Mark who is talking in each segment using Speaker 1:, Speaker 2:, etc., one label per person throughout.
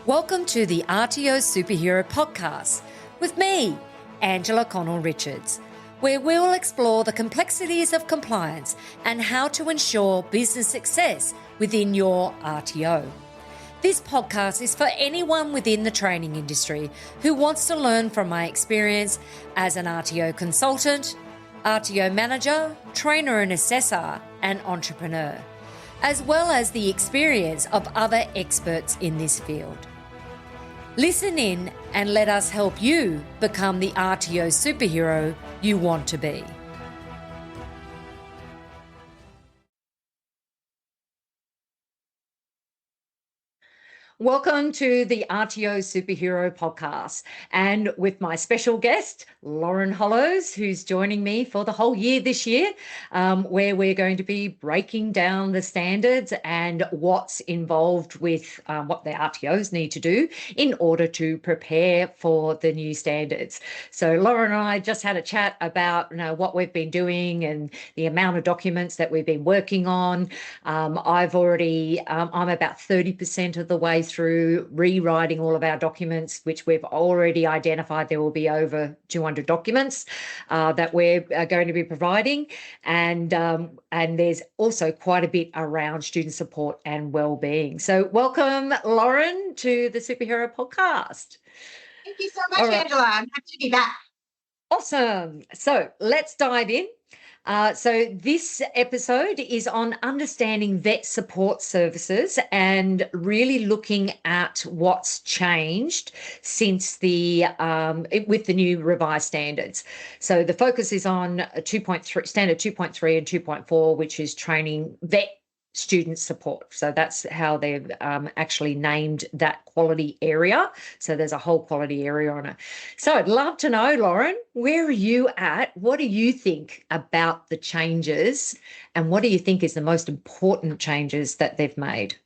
Speaker 1: Welcome to the RTO Superhero Podcast with me, Angela Connell-Richards, where we'll explore the complexities of compliance and how to ensure business success within your RTO. This podcast is for anyone within the training industry who wants to learn from my experience as an RTO consultant, RTO manager, trainer and assessor, and entrepreneur, as well as the experience of other experts in this field. Listen in and let us help you become the RTO superhero you want to be. Welcome to the RTO Superhero Podcast, and with my special guest, Boon-Hollows, who's joining me for the whole year this year, where we're going to be breaking down the standards and what's involved with what the RTOs need to do in order to prepare for the new standards. So Lauren and I just had a chat about what we've been doing and the amount of documents that we've been working on. I'm about 30% of the way through rewriting all of our documents, which we've already identified there will be over 200 documents that we're going to be providing, and there's also quite a bit around student support and well-being. So welcome, Lauren, to the Superhero Podcast.
Speaker 2: Thank you so much, Angela. I'm happy to be back.
Speaker 1: Awesome. So let's dive in. So this episode is on understanding vet support services and really looking at what's changed since with the new revised standards. So the focus is on 2.3, standard 2.3 and 2.4, which is training vet student support. So that's how they've actually named that quality area. So there's a whole quality area on it. So I'd love to know, Lauren, where are you at? What do you think about the changes, and what do you think is the most important changes that they've made?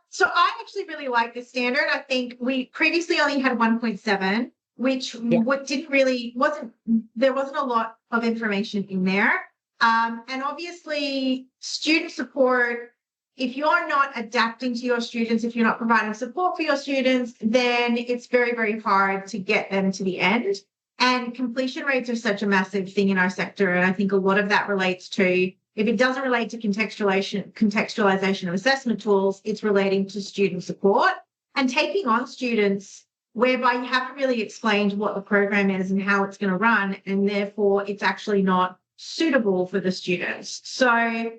Speaker 2: So I actually really like this standard. I think we previously only had 1.7, which there wasn't a lot of information in there. And obviously, student support, if you're not adapting to your students, if you're not providing support for your students, then it's very, very hard to get them to the end. And completion rates are such a massive thing in our sector. And I think a lot of that relates to, if it doesn't relate to contextualization of assessment tools, it's relating to student support and taking on students whereby you haven't really explained what the program is and how it's going to run. And therefore, it's actually not suitable for the students. So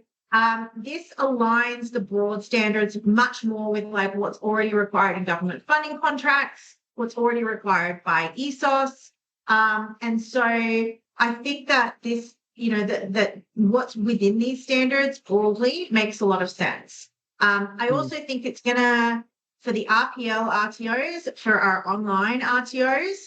Speaker 2: this aligns the broad standards much more with like what's already required in government funding contracts, what's already required by ESOS. And so I think that this, that what's within these standards broadly makes a lot of sense. I also think it's gonna, for the RPL RTOs, for our online RTOs,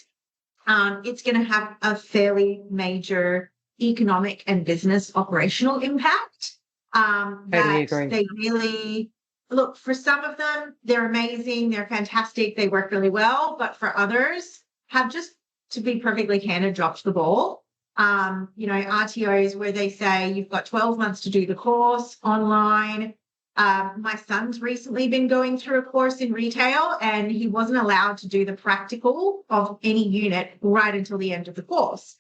Speaker 2: it's gonna have a fairly major economic and business operational impact.
Speaker 1: Totally agree.
Speaker 2: They really look, for some of them, they're amazing, they're fantastic, they work really well, but for others have just, to be perfectly candid, dropped the ball. RTOs where they say you've got 12 months to do the course online. My son's recently been going through a course in retail and he wasn't allowed to do the practical of any unit right until the end of the course.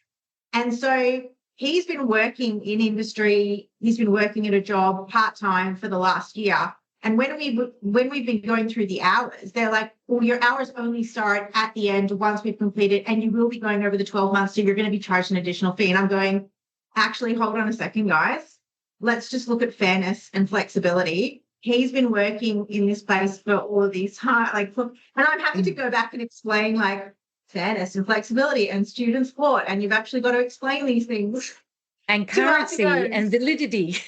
Speaker 2: And so he's been working in industry. He's been working at a job part-time for the last year. And when we've been going through the hours, they're like, well, your hours only start at the end once we've completed, and you will be going over the 12 months, so you're going to be charged an additional fee. And I'm going, actually, hold on a second, guys. Let's just look at fairness and flexibility. He's been working in this place for all of these and I'm happy to go back and explain fairness and flexibility and student support, and you've actually got to explain these things.
Speaker 1: And currency and validity.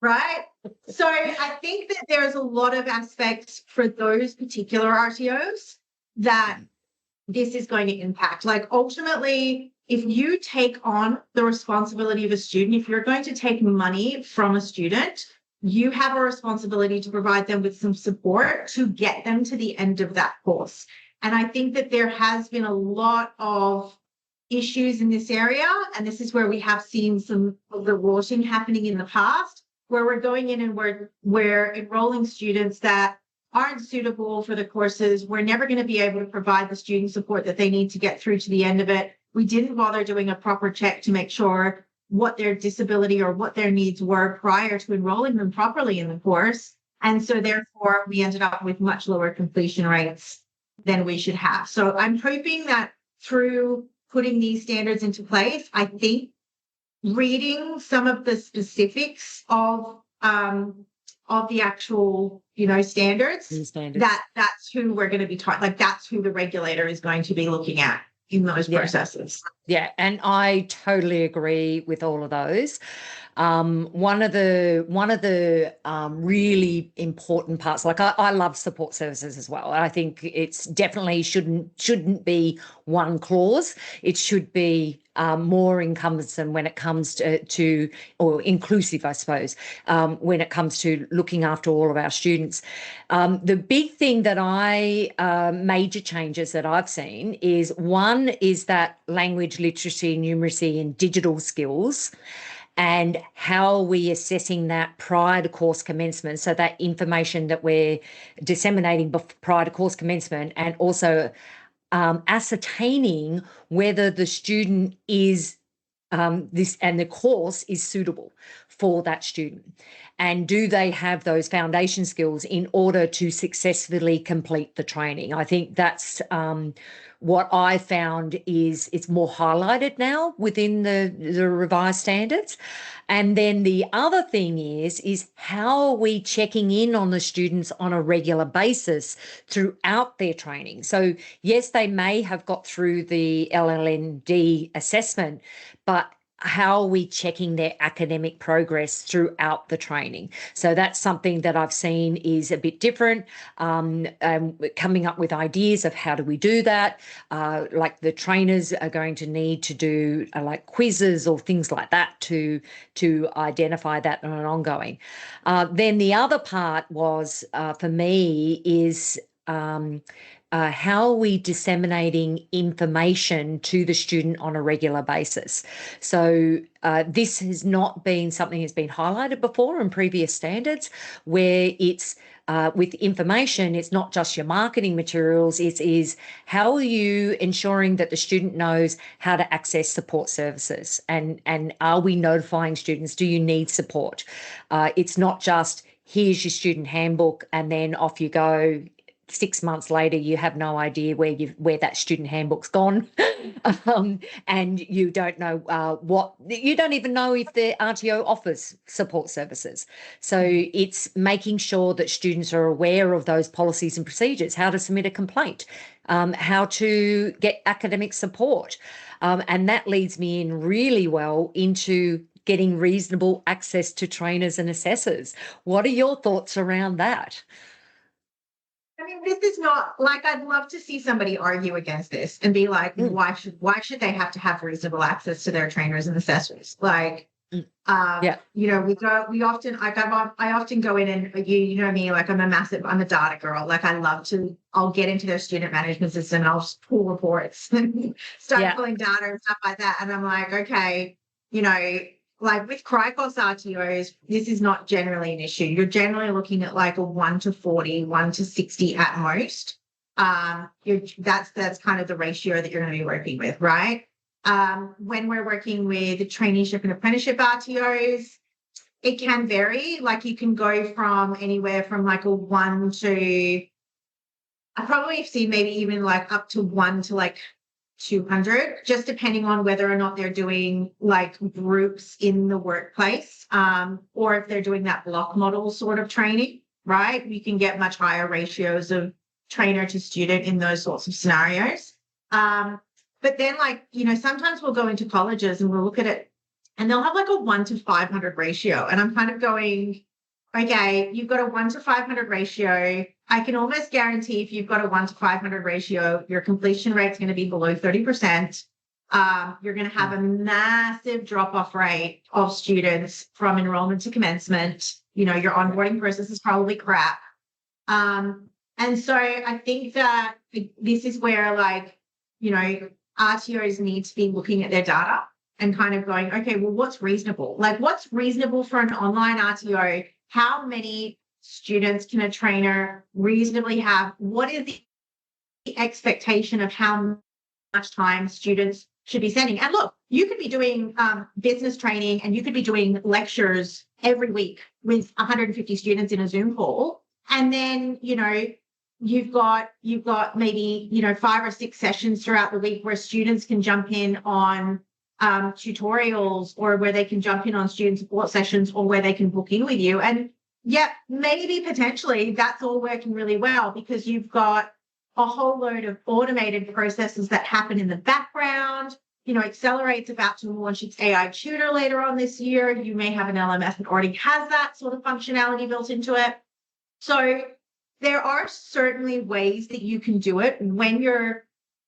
Speaker 2: Right? So I think that there is a lot of aspects for those particular RTOs that this is going to impact. Ultimately, if you take on the responsibility of a student, if you're going to take money from a student, you have a responsibility to provide them with some support to get them to the end of that course. And I think that there has been a lot of issues in this area, and this is where we have seen some of the rorting happening in the past, where we're going in and we're enrolling students that aren't suitable for the courses. We're never going to be able to provide the student support that they need to get through to the end of it. We didn't bother doing a proper check to make sure what their disability or what their needs were prior to enrolling them properly in the course. And so therefore we ended up with much lower completion rates than we should have. So I'm hoping that through putting these standards into place, I think reading some of the specifics of the actual, standards, that's who we're going to be taught. Like that's who the regulator is going to be looking at in those processes.
Speaker 1: Yeah, and I totally agree with all of those. One of the really important parts, like I love support services as well. I think it's definitely shouldn't be one clause. It should be more encompassing when it comes to or inclusive, I suppose, when it comes to looking after all of our students. The big thing that major changes that I've seen is one is that language literacy, numeracy, and digital skills, and how are we assessing that prior to course commencement, so that information that we're disseminating prior to course commencement, and also ascertaining whether the student is the course is suitable for that student, and do they have those foundation skills in order to successfully complete the training. I think that's what I found is it's more highlighted now within the revised standards. And then the other thing is how are we checking in on the students on a regular basis throughout their training? So yes, they may have got through the LLND assessment, but how are we checking their academic progress throughout the training? So that's something that I've seen is a bit different, coming up with ideas of how do we do that. Like the trainers are going to need to do like quizzes or things like that to identify that on an ongoing. Then the other part was for me is how are we disseminating information to the student on a regular basis? So this has not been something that's been highlighted before in previous standards, where it's with information, it's not just your marketing materials, it is how are you ensuring that the student knows how to access support services, and are we notifying students, do you need support? It's not just here's your student handbook and then off you go. 6 months later, you have no idea where that student handbook's gone, and you don't know you don't even know if the RTO offers support services. So it's making sure that students are aware of those policies and procedures, how to submit a complaint, how to get academic support, and that leads me in really well into getting reasonable access to trainers and assessors. What are your thoughts around that?
Speaker 2: I mean, this is not like, I'd love to see somebody argue against this and be like, why should they have to have reasonable access to their trainers and assessors? Like, I often go in and you know me, like I'm a data girl. Like I'll get into their student management system and I'll just pull reports and start pulling data and stuff like that. And I'm like, okay, like with CRICOS RTOs, this is not generally an issue. You're generally looking at like a 1 to 40, 1 to 60 at most. That's kind of the ratio that you're going to be working with, right? When we're working with traineeship and apprenticeship RTOs, it can vary. Like you can go from anywhere from like a 1 to, I probably see maybe even like up to 1 to like 200, just depending on whether or not they're doing like groups in the workplace, or if they're doing that block model sort of training, right? You can get much higher ratios of trainer to student in those sorts of scenarios. But then sometimes we'll go into colleges and we'll look at it and they'll have like a 1 to 500 ratio. And I'm kind of going, okay, you've got a 1 to 500 ratio. I can almost guarantee if you've got a 1 to 500 ratio, your completion rate is going to be below 30%. You're going to have a massive drop-off rate of students from enrollment to commencement. Your onboarding process is probably crap. And so I think that this is where RTOs need to be looking at their data and kind of going, okay, well, what's reasonable? Like what's reasonable for an online RTO? How many students can a trainer reasonably have? What is the expectation of how much time students should be spending? And look, you could be doing business training and you could be doing lectures every week with 150 students in a Zoom call. And then, you've got maybe, 5 or 6 sessions throughout the week where students can jump in on tutorials, or where they can jump in on student support sessions, or where they can book in with you. And yeah, maybe potentially that's all working really well because you've got a whole load of automated processes that happen in the background. Accelerate's about to launch its AI tutor later on this year. You may have an LMS that already has that sort of functionality built into it. So there are certainly ways that you can do it when you're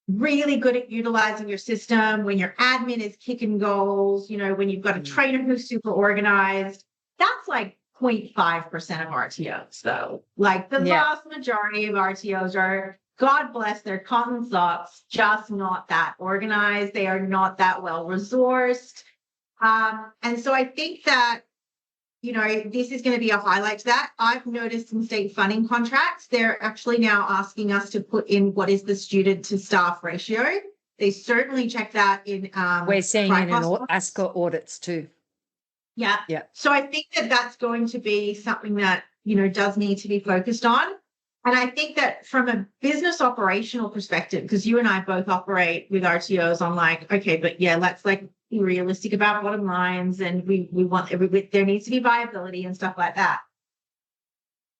Speaker 2: really good at utilizing your system, when your admin is kicking goals, when you've got a trainer who's super organized. That's like 0.5% of RTOs, though. Like the vast majority of RTOs are, God bless their cotton socks, just not that organized. They are not that well resourced. And so I think that, this is going to be a highlight to that. I've noticed in state funding contracts, they're actually now asking us to put in what is the student to staff ratio. They certainly check that in.
Speaker 1: We're seeing it in ASCA audits too.
Speaker 2: Yeah.
Speaker 1: Yeah.
Speaker 2: So I think that that's going to be something that, does need to be focused on. And I think that from a business operational perspective, because you and I both operate with RTOs, I'm like, okay, but yeah, let's be realistic about bottom lines, and we want there needs to be viability and stuff like that.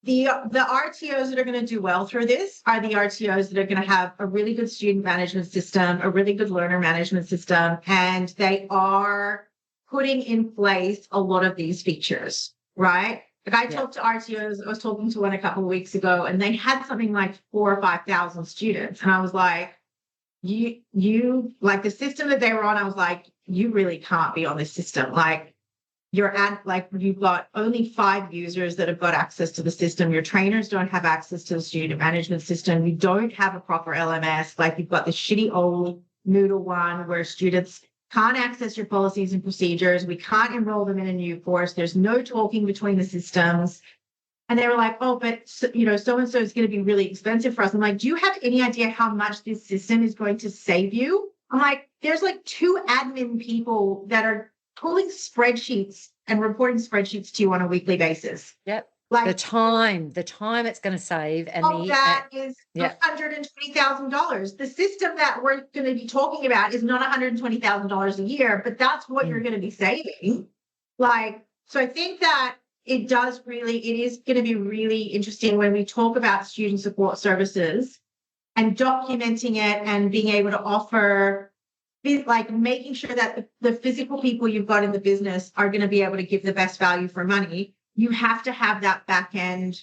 Speaker 2: The RTOs that are going to do well through this are the RTOs that are going to have a really good student management system, a really good learner management system, and they are putting in place a lot of these features, right? I talked to RTOs, I was talking to one a couple of weeks ago, and they had something like 4,000 or 5,000 students. And I was like, you like the system that they were on, I was like, you really can't be on this system. Like you've got only 5 users that have got access to the system. Your trainers don't have access to the student management system. You don't have a proper LMS. Like you've got this shitty old Noodle one where students can't access your policies and procedures. We can't enroll them in a new course. There's no talking between the systems. And they were like, oh, but so-and-so is going to be really expensive for us. I'm like, do you have any idea how much this system is going to save you? I'm like, there's like 2 admin people that are pulling spreadsheets and reporting spreadsheets to you on a weekly basis.
Speaker 1: Yep. Like the time it's going to save, and
Speaker 2: that is $120,000. The system that we're going to be talking about is not $120,000 a year, but that's what you're going to be saving. So I think that it is going to be really interesting when we talk about student support services and documenting it and being able to offer, making sure that the physical people you've got in the business are going to be able to give the best value for money. You have to have that back end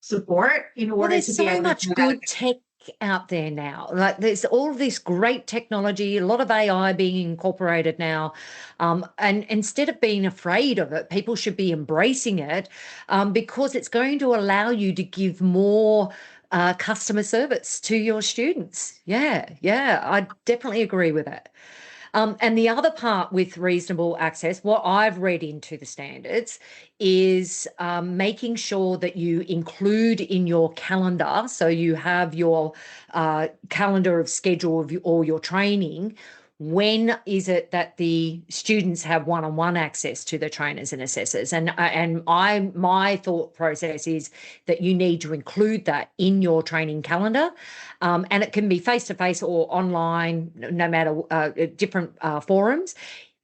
Speaker 2: support in order to be able to. There's so much
Speaker 1: good tech out there now. Like there's all this great technology, a lot of AI being incorporated now. And instead of being afraid of it, people should be embracing it because it's going to allow you to give more customer service to your students. Yeah, I definitely agree with that. And the other part with reasonable access, what I've read into the standards is making sure that you include in your calendar, so you have your calendar of schedule of all your training, when is it that the students have one-on-one access to the trainers and assessors? And my thought process is that you need to include that in your training calendar, and it can be face-to-face or online, no matter different forums.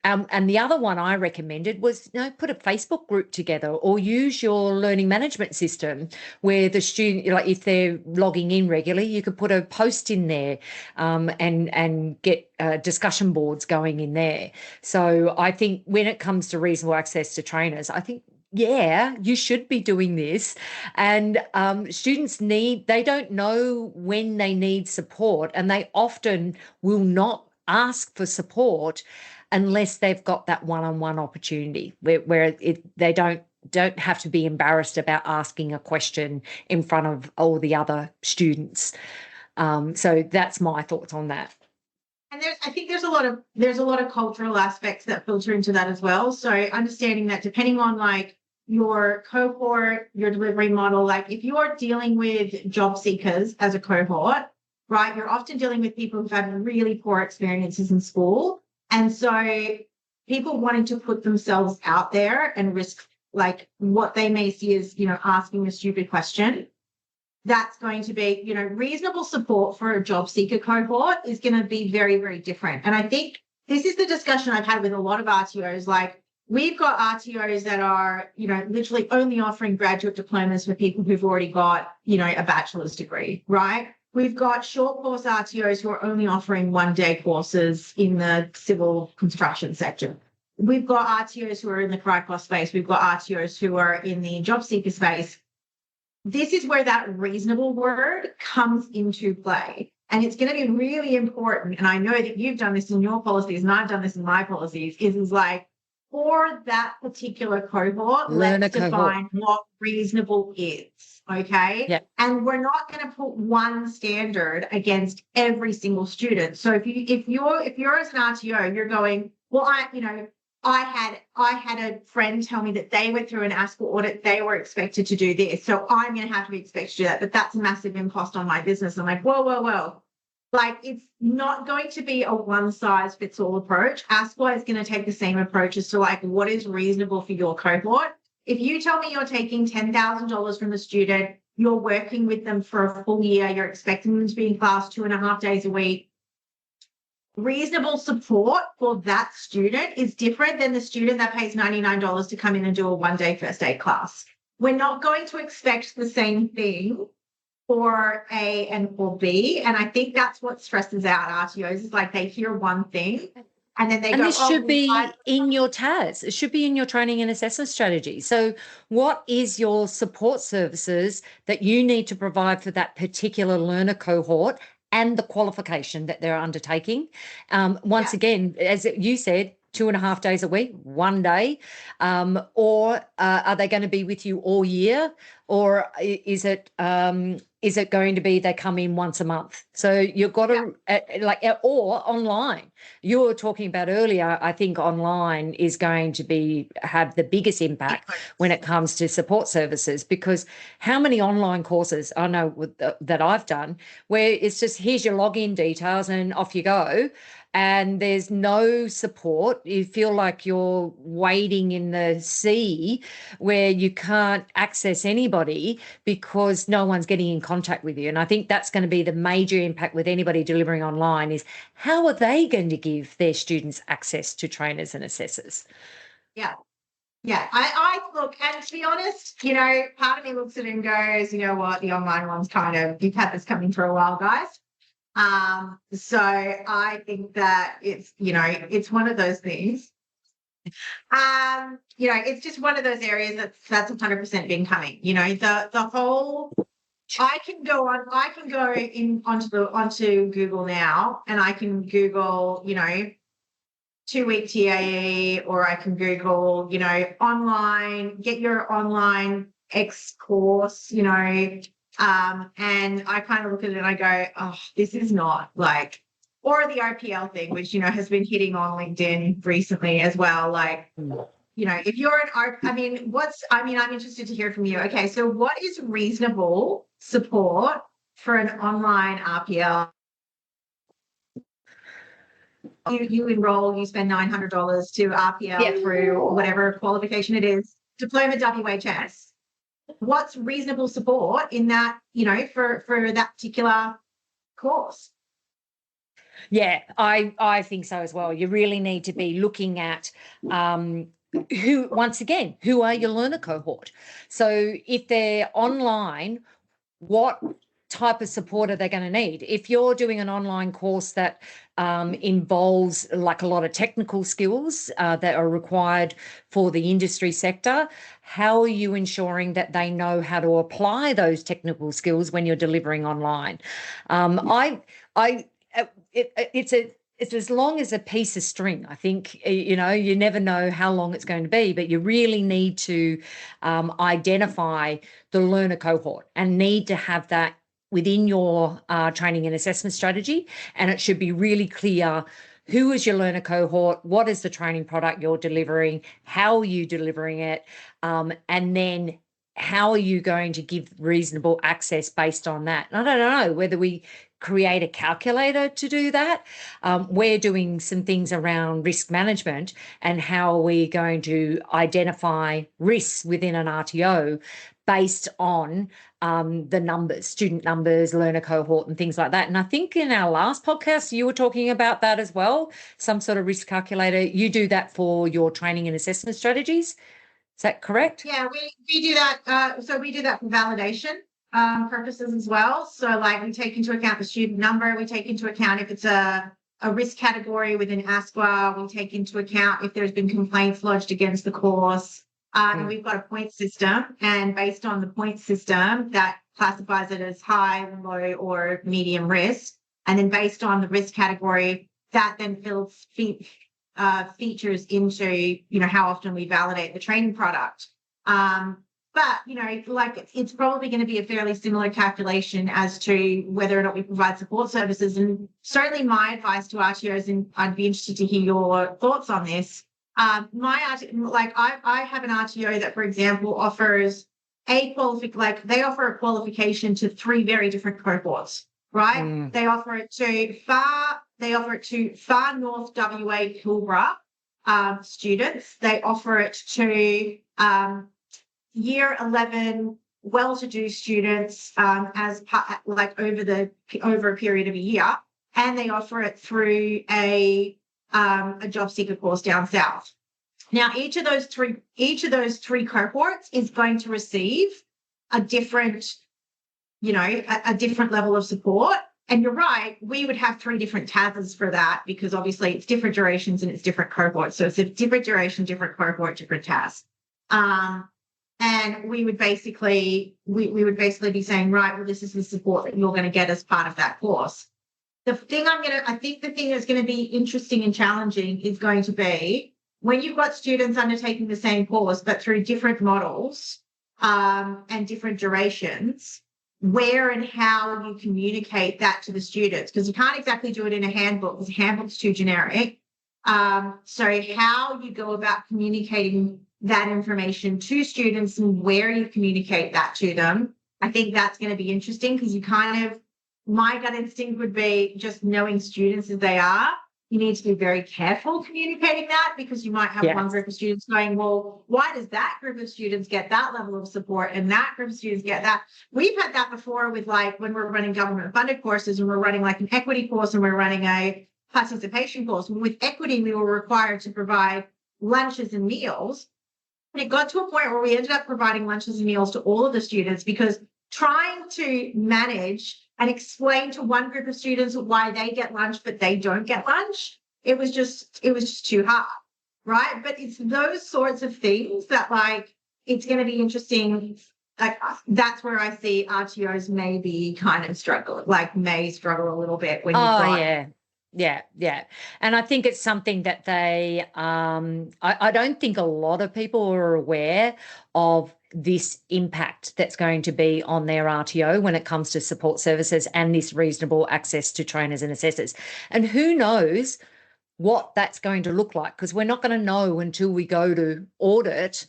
Speaker 1: And the other one I recommended was, put a Facebook group together or use your learning management system where the student, if they're logging in regularly, you could put a post in there and get discussion boards going in there. So I think when it comes to reasonable access to trainers, I think, you should be doing this. And students they don't know when they need support, and they often will not ask for support unless they've got that one-on-one opportunity where they don't have to be embarrassed about asking a question in front of all the other students. So that's my thoughts on that.
Speaker 2: And I think there's a lot of cultural aspects that filter into that as well. So understanding that depending on your cohort, your delivery model, like if you're dealing with job seekers as a cohort, right, you're often dealing with people who've had really poor experiences in school. And so people wanting to put themselves out there and risk like what they may see as, asking a stupid question. That's going to be, reasonable support for a job seeker cohort is going to be very, very different. And I think this is the discussion I've had with a lot of RTOs. Like we've got RTOs that are, literally only offering graduate diplomas for people who've already got, a bachelor's degree, right? We've got short course RTOs who are only offering 1-day courses in the civil construction sector. We've got RTOs who are in the CRICOS space. We've got RTOs who are in the job seeker space. This is where that reasonable word comes into play. And it's going to be really important. And I know that you've done this in your policies and I've done this in my policies, is like for that particular cohort, let's define what reasonable is. Okay.
Speaker 1: Yeah.
Speaker 2: And we're not going to put one standard against every single student. So if you're as an RTO, you're going, well, I had a friend tell me that they went through an ASCA audit, they were expected to do this. So I'm going to have to be expected to do that, but that's a massive impost on my business. I'm like, whoa. Like it's not going to be a one size fits all approach. ASCA is going to take the same approach as to like what is reasonable for your cohort. If you tell me you're taking $10,000 from a student, you're working with them for a full year, you're expecting them to be in class 2.5 days a week, reasonable support for that student is different than the student that pays $99 to come in and do a 1-day first aid class. We're not going to expect the same thing for A and for B. And I think that's what stresses out RTOs is like they hear one thing and then they go,
Speaker 1: this should be in your TAS. It should be in your training and assessment strategy. So what is your support services that you need to provide for that particular learner cohort and the qualification that they're undertaking? Once again, as you said, 2.5 days a week, 1 day, or are they going to be with you all year, or is it going to be they come in once a month? So you've got to or online. You were talking about earlier. I think online is going to have the biggest impact when it comes to support services, because how many online courses I know that I've done where it's just here's your login details and off you go. And there's no support. You feel like you're wading in the sea where you can't access anybody because no one's getting in contact with you. And I think that's going to be the major impact with anybody delivering online is how are they going to give their students access to trainers and assessors?
Speaker 2: Yeah. Yeah, I look, and to be honest, part of me looks at it and goes, you know what, the online one's you've had this coming for a while, guys. So I think that it's one of those things. It's just one of those areas that's 100% been coming. The whole. I can go onto Google now, and I can Google 2-week TAE, or I can Google online, get your online X course, and I kind of look at it and I go, oh, this is not like, or the RPL thing, which, has been hitting on LinkedIn recently as well. Like, if you're I'm interested to hear from you. Okay. So what is reasonable support for an online RPL? You enroll, you spend $900 to RPL through whatever qualification it is, diploma WHS. What's reasonable support in that, for that particular course?
Speaker 1: Yeah, I think so as well. You really need to be looking at who are your learner cohort? So if they're online, what type of support are they going to need? If you're doing an online course that involves like a lot of technical skills that are required for the industry sector, how are you ensuring that they know how to apply those technical skills when you're delivering online? It's as long as a piece of string. I think, you never know how long it's going to be, but you really need to identify the learner cohort and need to have that within your training and assessment strategy. And it should be really clear who is your learner cohort, what is the training product you're delivering, how are you delivering it, and then how are you going to give reasonable access based on that? And I don't know whether we create a calculator to do that. We're doing some things around risk management and how are we going to identify risks within an RTO based on the numbers, student numbers, learner cohort, and things like that. And I think in our last podcast, you were talking about that as well, some sort of risk calculator. You do that for your training and assessment strategies. Is that correct?
Speaker 2: Yeah, we do that. So we do that for validation purposes as well. So like we take into account the student number. We take into account if it's a risk category within ASQA. We take into account if there's been complaints lodged against the course. And we've got a point system. And based on the point system, that classifies it as high, low, or medium risk. And then based on the risk category, that then fills features into, how often we validate the training product. But, like it's probably going to be a fairly similar calculation as to whether or not we provide support services. And certainly my advice to RTOs, and I'd be interested to hear your thoughts on this. I have an RTO that, for example, offers they offer a qualification to 3 very different cohorts, right? They offer it to far north WA Pilbara students. They offer it to year 11 well-to-do students over a period of a year, and they offer it through a job seeker course down south. Now, each of those three cohorts is going to receive a different level of support. And you're right, we would have 3 different TASs for that because obviously it's different durations and it's different cohorts. So it's a different duration, different cohort, different TAS. And we would basically be saying, right, well, this is the support that you're going to get as part of that course. I think the thing that's going to be interesting and challenging is going to be when you've got students undertaking the same course, but through different models and different durations, where and how you communicate that to the students, because you can't exactly do it in a handbook because the handbook's too generic. So how you go about communicating that information to students and where you communicate that to them, I think that's going to be interesting because my gut instinct would be just knowing students as they are. You need to be very careful communicating that because you might have one group of students going, well, why does that group of students get that level of support and that group of students get that? We've had that before with when we're running government funded courses and we're running an equity course and we're running a participation course. With equity, we were required to provide lunches and meals. And it got to a point where we ended up providing lunches and meals to all of the students because trying to manage and explain to one group of students why they get lunch but they don't get lunch, it was just too hard, right? But it's those sorts of things that it's going to be interesting. That's where I see RTOs maybe kind of struggle a little bit when
Speaker 1: Yeah. And I think it's something that they, I don't think a lot of people are aware of this impact that's going to be on their RTO when it comes to support services and this reasonable access to trainers and assessors. And who knows what that's going to look like, because we're not going to know until we go to audit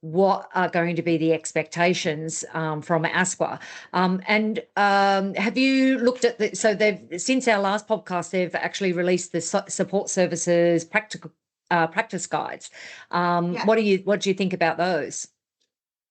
Speaker 1: what are going to be the expectations from ASQA. Have you looked at since our last podcast, they've actually released the support services practice guides. What do you think about those?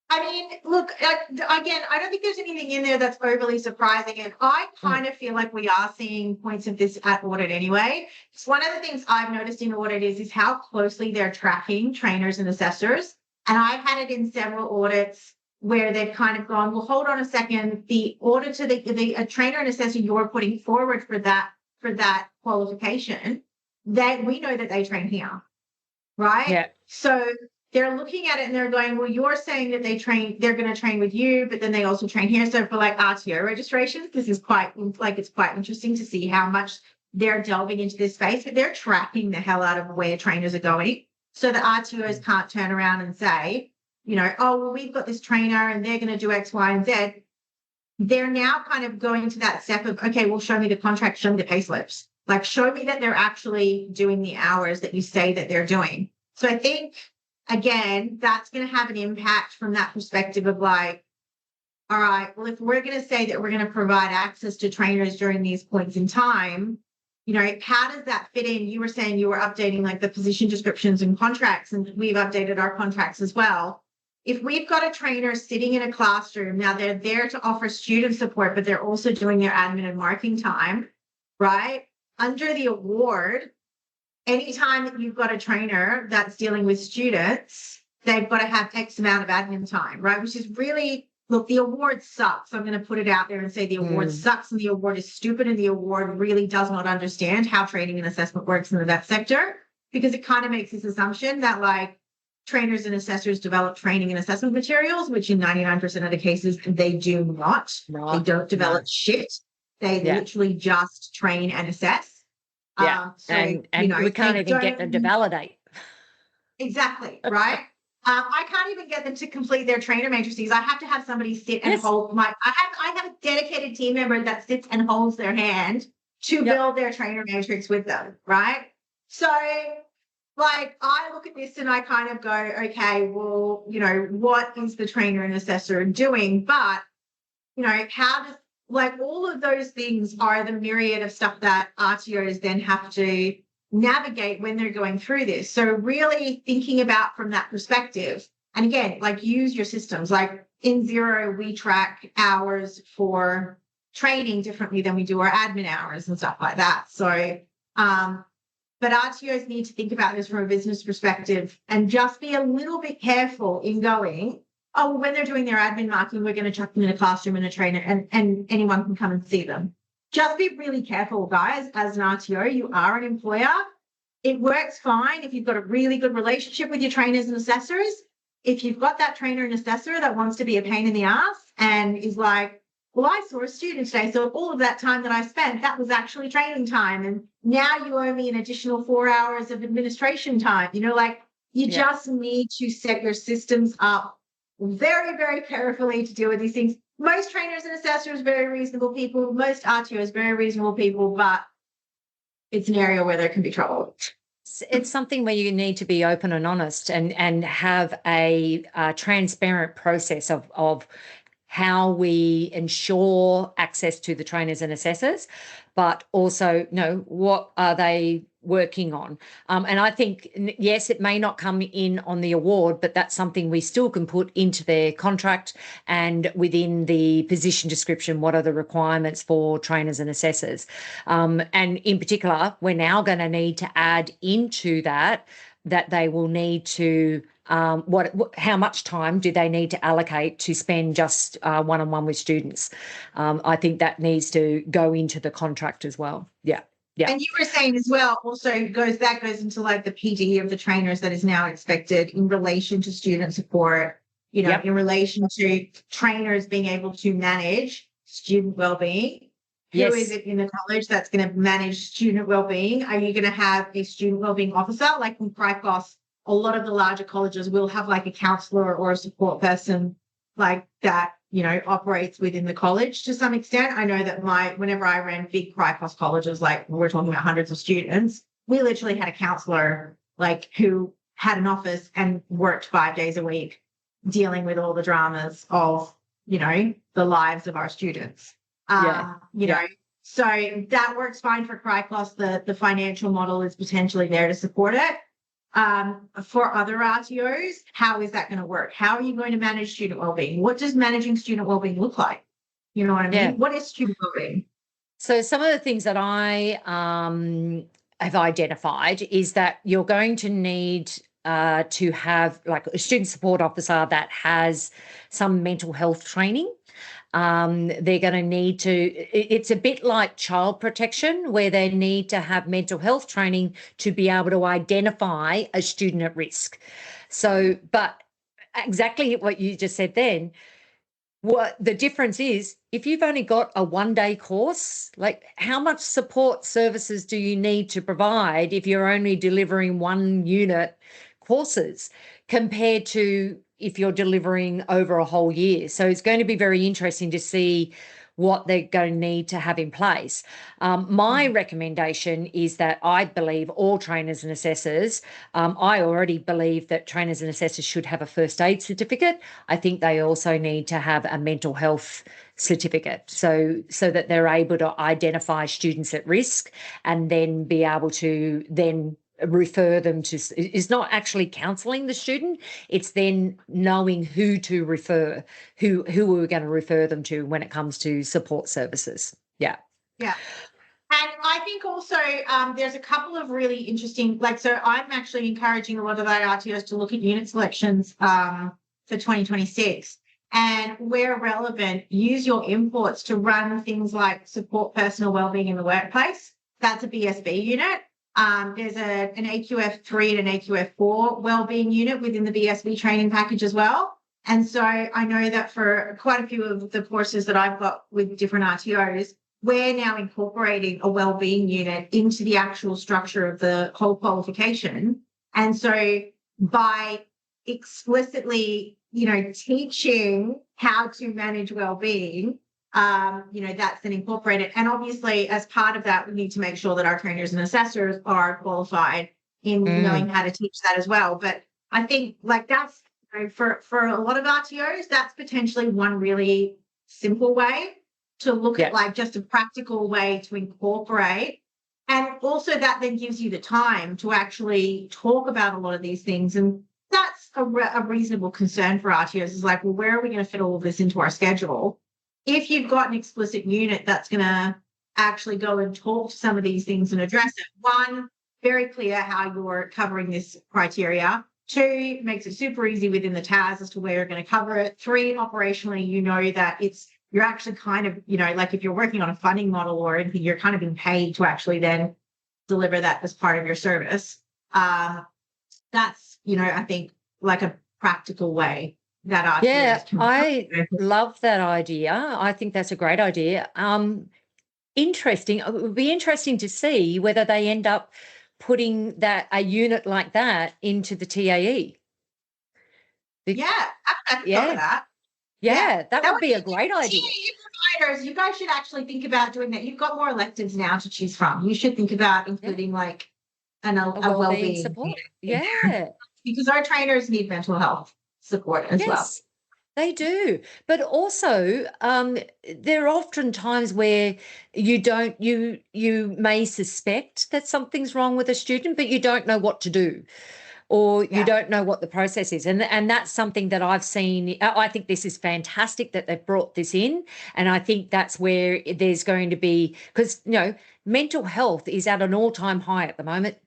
Speaker 2: I mean, look, again, I don't think there's anything in there that's overly surprising. And I kind of feel like we are seeing points of this at audit anyway. So one of the things I've noticed in audit is how closely they're tracking trainers and assessors. And I've had it in several audits where they've kind of gone, well, hold on a second, the auditor, a trainer and assessor you're putting forward for that qualification, that we know that they train here, right? Yeah. So they're looking at it and they're going, well, you're saying that they're going to train with you, but then they also train here. So for RTO registrations, this is it's quite interesting to see how much they're delving into this space, but they're tracking the hell out of where trainers are going. So the RTOs can't turn around and say, oh, well, we've got this trainer and they're going to do X, Y, and Z. They're now kind of going to that step of, okay, well, show me the contract, show me the pay slips. Like, show me that they're actually doing the hours that you say that they're doing. So I think, again, that's going to have an impact from that perspective of like, all right, well, if we're going to say that we're going to provide access to trainers during these points in time, you know, how does that fit in? You were saying you were updating like the position descriptions and contracts, and we've updated our contracts as well. If we've got a trainer sitting in a classroom, now they're there to offer student support, but they're also doing their admin and marking time, right? Under the award, anytime that you've got a trainer that's dealing with students, they've got to have X amount of admin time, right? Which is really, look, the award sucks. I'm going to put it out there and say the award sucks and the award is stupid and the award really does not understand how training and assessment works in that sector, because it kind of makes this assumption that like trainers and assessors develop training and assessment materials, which in 99% of the cases they do not. Right. They don't develop shit. They literally just train and assess.
Speaker 1: Yeah, so, and you know, we can't even get them to validate.
Speaker 2: Exactly, right? I can't even get them to complete their trainer matrices. I have to have somebody sit and hold I have a dedicated team member that sits and holds their hand to build their trainer matrix with them, right? So like I look at this and I kind of go, okay, well, you know, what is the trainer and assessor doing? But, you know, how does, like all of those things are the myriad of stuff that RTOs then have to navigate when they're going through this. So really thinking about from that perspective, and again, like use your systems. Like in Xero, we track hours for training differently than we do our admin hours and stuff like that. So, but RTOs need to think about this from a business perspective and just be a little bit careful in going, oh, well, when they're doing their admin marking, we're going to chuck them in a classroom and a trainer and anyone can come and see them. Just be really careful, guys. As an RTO, you are an employer. It works fine if you've got a really good relationship with your trainers and assessors. If you've got that trainer and assessor that wants to be a pain in the ass and is like, well, I saw a student today, so all of that time that I spent, that was actually training time. And now you owe me an additional 4 hours of administration time. You know, like you just need to set your systems up very, very carefully to deal with these things. Most trainers and assessors, very reasonable people. Most RTOs, very reasonable people, but it's an area where there can be trouble.
Speaker 1: It's something where you need to be open and honest and have a transparent process of how we ensure access to the trainers and assessors, but also know what are they working on. And I think, yes, it may not come in on the award, but that's something we still can put into their contract and within the position description, what are the requirements for trainers and assessors. And in particular, we're now going to need to add into that they will need to how much time do they need to allocate to spend just one-on-one with students? I think that needs to go into the contract as well. Yeah.
Speaker 2: And you were saying as well, also goes into like the PD of the trainers that is now expected in relation to student support, you know, in relation to trainers being able to manage student wellbeing. Who is it in the college that's going to manage student wellbeing? Are you going to have a student wellbeing officer? Like in Cricos, a lot of the larger colleges will have like a counselor or a support person like that, you know, operates within the college to some extent. I know that whenever I ran big Cricos colleges, like we're talking about hundreds of students, we literally had a counselor like who had an office and worked 5 days a week dealing with all the dramas of, you know, the lives of our students. You know, so that works fine for Cricos. The financial model is potentially there to support it. For other RTOs, how is that going to work? How are you going to manage student wellbeing? What does managing student wellbeing look like? You know what I mean? What is student wellbeing?
Speaker 1: So some of the things that I have identified is that you're going to need to have like a student support officer that has some mental health training. They're going to need to, it's a bit like child protection where they need to have mental health training to be able to identify a student at risk. So, but exactly what you just said then, what the difference is, if you've only got a 1-day course, like how much support services do you need to provide if you're only delivering 1 unit courses compared to if you're delivering over a whole year? So it's going to be very interesting to see what they're going to need to have in place. My recommendation is that I believe all trainers and assessors, I already believe that trainers and assessors should have a first aid certificate. I think they also need to have a mental health certificate so that they're able to identify students at risk and then be able to then refer them to. It's not actually counselling the student, it's then knowing who to refer, who we're going to refer them to when it comes to support services. Yeah.
Speaker 2: And I think also there's a couple of really interesting, so I'm actually encouraging a lot of our RTOs to look at unit selections for 2026. And where relevant, use your imports to run things like support personal wellbeing in the workplace. That's a BSB unit. There's an AQF3 and an AQF4 wellbeing unit within the BSB training package as well. And so I know that for quite a few of the courses that I've got with different RTOs, we're now incorporating a wellbeing unit into the actual structure of the whole qualification. And so by explicitly, teaching how to manage wellbeing, that's then incorporated. And obviously, as part of that, we need to make sure that our trainers and assessors are qualified in knowing how to teach that as well. But I think that's, for a lot of RTOs, that's potentially one really simple way to look at just a practical way to incorporate. And also that then gives you the time to actually talk about a lot of these things. And that's a reasonable concern for RTOs is where are we going to fit all of this into our schedule? If you've got an explicit unit that's going to actually go and talk to some of these things and address it. One, very clear how you're covering this criteria. Two, makes it super easy within the TAS as to where you're going to cover it. Three, operationally, that you're actually kind of, if you're working on a funding model or anything, you're kind of being paid to actually then deliver that as part of your service. That's, I think a practical way that RTOs can.
Speaker 1: I love that idea. I think that's a great idea. Interesting. It would be interesting to see whether they end up putting a unit like that into the TAE.
Speaker 2: I thought of that.
Speaker 1: Yeah, that would be a great idea.
Speaker 2: Providers, you guys should actually think about doing that. You've got more electives now to choose from. You should think about including a wellbeing
Speaker 1: support. Yeah.
Speaker 2: Because our trainers need mental health support as well.
Speaker 1: They do. But also, there are often times where you may suspect that something's wrong with a student, but you don't know what to do. Or you don't know what the process is. And that's something that I've seen. I think this is fantastic that they've brought this in. And I think that's where there's going to be, because, mental health is at an all-time high at the moment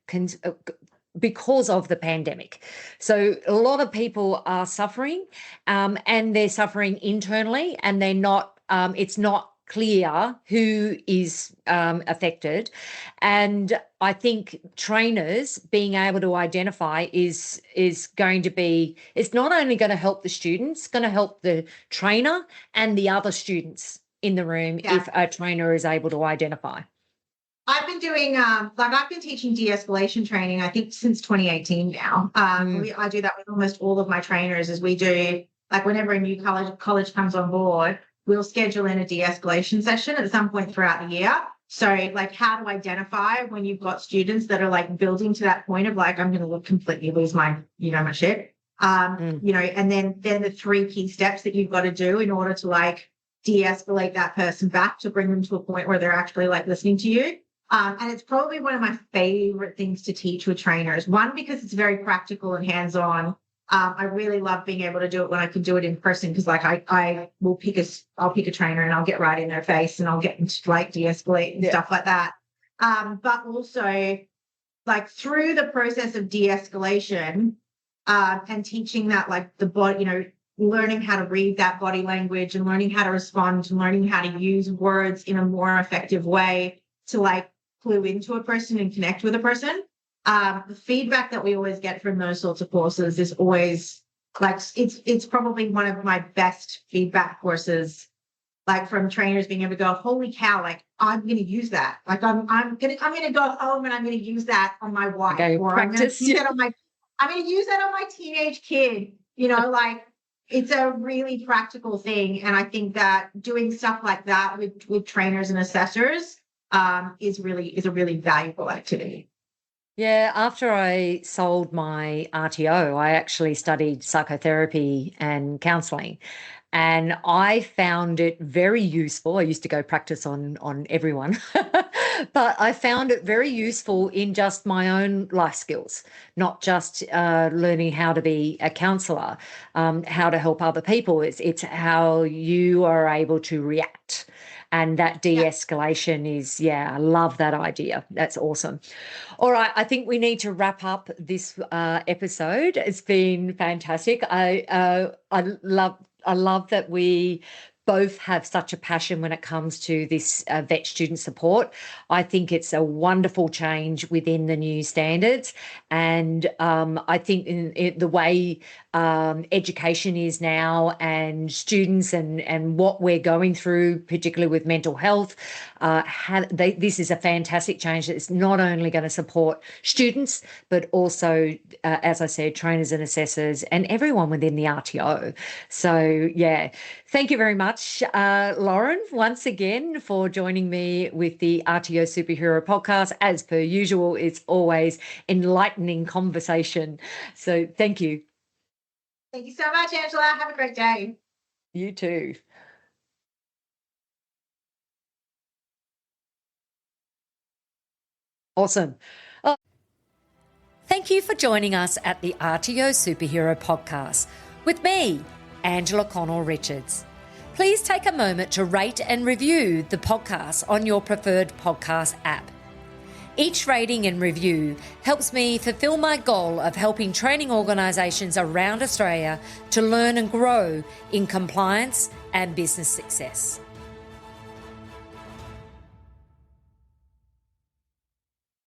Speaker 1: because of the pandemic. So a lot of people are suffering and they're suffering internally and they're not, it's not clear who is affected. And I think trainers being able to identify is going to be, it's not only going to help the students, it's going to help the trainer and the other students in the room if a trainer is able to identify.
Speaker 2: I've been doing, I've been teaching de-escalation training, I think since 2018 now. I do that with almost all of my trainers as we do, whenever a new college comes on board, we'll schedule in a de-escalation session at some point throughout the year. So how to identify when you've got students that are building to that point of I'm going to completely lose my, my shit. And then the 3 key steps that you've got to do in order to de-escalate that person back to bring them to a point where they're actually listening to you. And it's probably one of my favorite things to teach with trainers. One, because it's very practical and hands-on. I really love being able to do it when I can do it in person because I will I'll pick a trainer and I'll get right in their face and I'll get them to de-escalate and stuff like that. But also through the process of de-escalation and teaching that the body, learning how to read that body language and learning how to respond and learning how to use words in a more effective way to clue into a person and connect with a person. The feedback that we always get from those sorts of courses is always it's probably one of my best feedback courses, from trainers being able to go, holy cow, I'm going to use that. I'm going to go home and I'm going to use that on my wife, or I'm going to use that on my teenage kid, it's a really practical thing. And I think that doing stuff like that with trainers and assessors is a really valuable activity.
Speaker 1: Yeah, after I sold my RTO, I actually studied psychotherapy and counselling. And I found it very useful. I used to go practice on everyone, but I found it very useful in just my own life skills, not just learning how to be a counsellor, how to help other people. It's how you are able to react. And that de-escalation is, I love that idea. That's awesome. All right, I think we need to wrap up this episode. It's been fantastic. I love that we both have such a passion when it comes to this vet student support. I think it's a wonderful change within the new standards. And I think in the way education is now and students and what we're going through, particularly with mental health, this is a fantastic change that's not only going to support students, but also, as I said, trainers and assessors and everyone within the RTO. So, thank you very much, Lauren, once again for joining me with the RTO Superhero Podcast. As per usual, it's always enlightening conversation. So thank you.
Speaker 2: Thank you so much, Angela. Have a great day.
Speaker 1: You too. Awesome. Thank you for joining us at the RTO Superhero Podcast with me, Angela Connell-Richards. Please take a moment to rate and review the podcast on your preferred podcast app. Each rating and review helps me fulfill my goal of helping training organisations around Australia to learn and grow in compliance and business success.